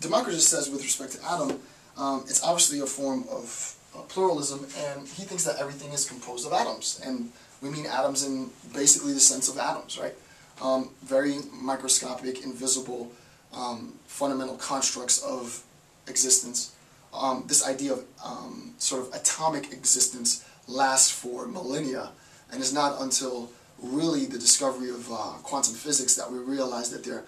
Democritus says with respect to Adam, it's obviously a form of pluralism, and he thinks that everything is composed of atoms, and we mean atoms in basically the sense of atoms, right? Very microscopic, invisible, fundamental constructs of existence. This idea of sort of atomic existence lasts for millennia, and it's not until really the discovery of quantum physics that we realize that they're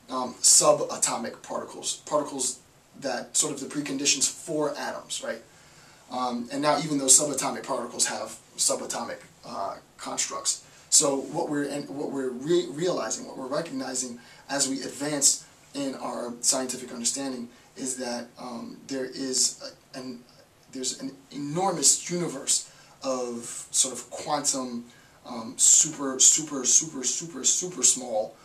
subatomic particles, particles that sort of the preconditions for atoms, right? And now even those subatomic particles have subatomic constructs. So what we're realizing, what we're recognizing as we advance in our scientific understanding is that there's an enormous universe of sort of quantum, super small,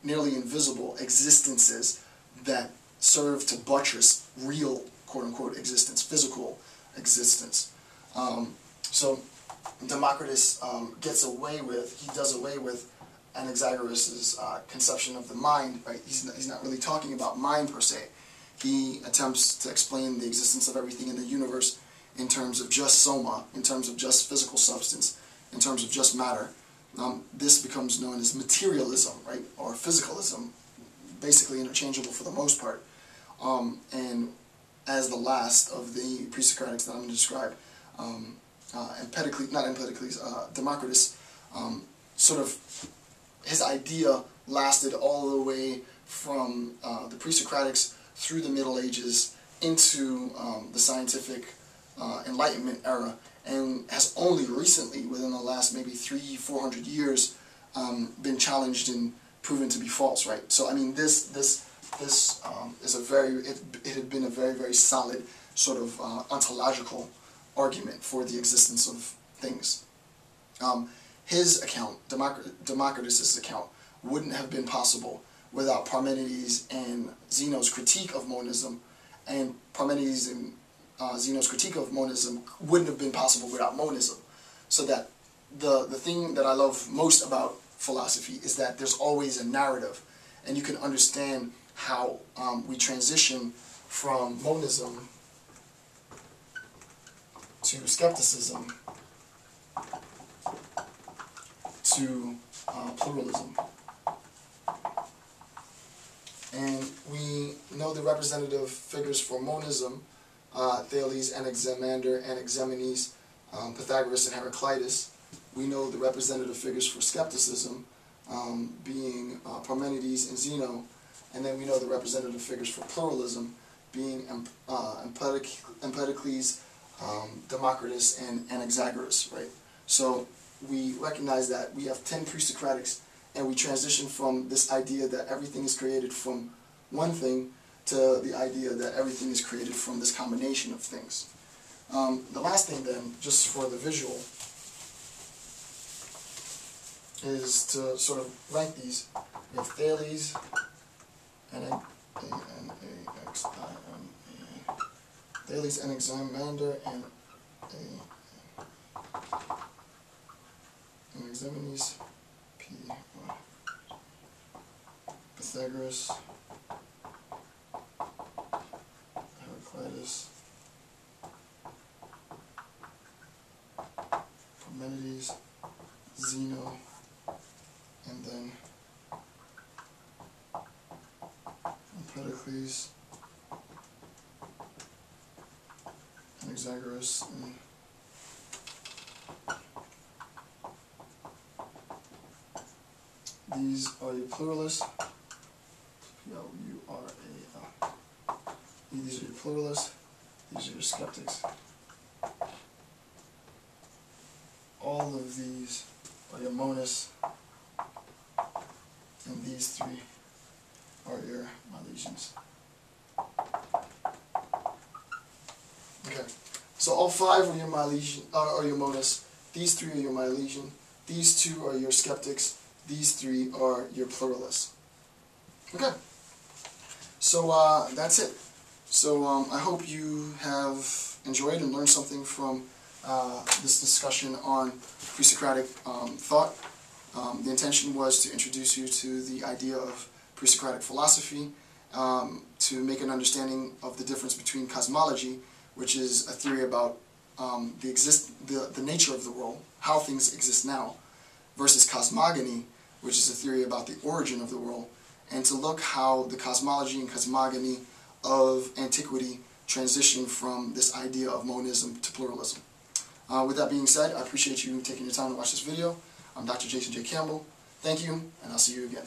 nearly invisible existences that serve to buttress real, quote-unquote, existence, physical existence. So Democritus does away with Anaxagoras' conception of the mind, right? He's not really talking about mind per se. He attempts to explain the existence of everything in the universe in terms of just soma, in terms of just physical substance, in terms of just matter. This becomes known as materialism, right, or physicalism, basically interchangeable for the most part. And as the last of the Presocratics that I'm going to describe, Democritus, sort of, his idea lasted all the way from the Presocratics through the Middle Ages into the scientific Enlightenment era, and has only recently, within the last maybe 300-400 years, been challenged and proven to be false, right? So I mean, this is a it had been a very solid sort of ontological argument for the existence of things. His account, Democritus' account, wouldn't have been possible without Parmenides and Zeno's critique of monism, and Parmenides and Zeno's critique of monism wouldn't have been possible without monism. So that the thing that I love most about philosophy is that there's always a narrative, and you can understand how we transition from monism to skepticism to pluralism. And we know the representative figures for monism, Thales, Anaximander, Anaximenes, Pythagoras, and Heraclitus. We know the representative figures for skepticism, being Parmenides and Zeno, and then we know the representative figures for pluralism, being Empedocles, Democritus, and Anaxagoras, right? So we recognize that we have 10 Presocratics, and we transition from this idea that everything is created from one thing to the idea that everything is created from this combination of things. The last thing then, just for the visual, is to sort of rank these. We have Thales, Thales, Anaximander, and Anaximenes, Pythagoras, Heraclitus, Parmenides, Zeno, and then Empedocles, Anaxagoras, and these are your pluralists. These are your pluralists. These are your skeptics. All of these are your monists, and these three are your Milesians. Okay, so all five are your Milesian, are your monists. These three are your Milesian. These two are your skeptics. These three are your pluralists. Okay, so that's it. So I hope you have enjoyed and learned something from this discussion on Presocratic thought. The intention was to introduce you to the idea of Presocratic philosophy, to make an understanding of the difference between cosmology, which is a theory about the nature of the world, how things exist now, versus cosmogony, which is a theory about the origin of the world, and to look how the cosmology and cosmogony of antiquity transition from this idea of monism to pluralism. With that being said, I appreciate you taking the time to watch this video. I'm Dr. Jason J. Campbell. Thank you, and I'll see you again.